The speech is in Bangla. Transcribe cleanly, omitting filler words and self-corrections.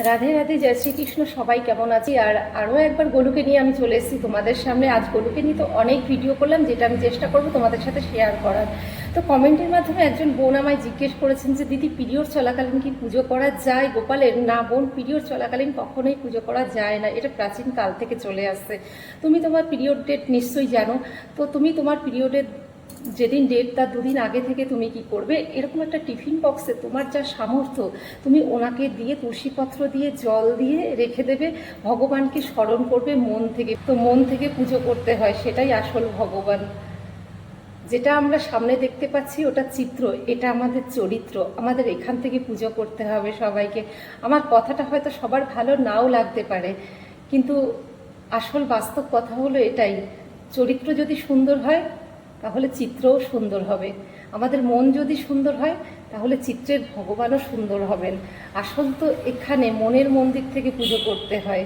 রাধে রাধে, জয় শ্রীকৃষ্ণ। সবাই কেমন আছি? আর আরও একবার গোলুকে নিয়ে আমি চলে এসেছি তোমাদের সামনে। আজ গোলুকে নিয়ে তো অনেক ভিডিও করলাম, যেটা আমি চেষ্টা করব তোমাদের সাথে শেয়ার করার। তো কমেন্টের মাধ্যমে একজন বোন আমায় জিজ্ঞেস করেছেন যে দিদি, পিরিয়ড চলাকালীন কি পুজো করা যায় গোপালের? না বোন, পিরিয়ড চলাকালীন কখনোই পুজো করা যায় না, এটা প্রাচীন কাল থেকে চলে আসছে। তুমি তোমার পিরিয়ড ডেট নিশ্চয়ই জানো। তো তুমি তোমার পিরিয়ডের যেদিন ডেট তার দুদিন আগে থেকে তুমি কি করবে, এরকম একটা টিফিন বক্সে তোমার যা সামর্থ্য তুমি ওনাকে দিয়ে তুলসীপত্র দিয়ে জল দিয়ে রেখে দেবে। ভগবানকে স্মরণ করবে মন থেকে। তো মন থেকে পুজো করতে হয়, সেটাই আসল ভগবান। যেটা আমরা সামনে দেখতে পাচ্ছি ওটা চিত্র, এটা আমাদের চরিত্র। আমাদের এখান থেকে পুজো করতে হবে সবাইকে। আমার কথাটা হয়তো সবার ভালো নাও লাগতে পারে, কিন্তু আসল বাস্তব কথা হলো এটাই। চরিত্র যদি সুন্দর হয় তাহলে চিত্রও সুন্দর হবে। আমাদের মন যদি সুন্দর হয় তাহলে চিত্রের ভগবানও সুন্দর হবেন। আসল তো এখানে মনের মন্দির থেকে পুজো করতে হয়।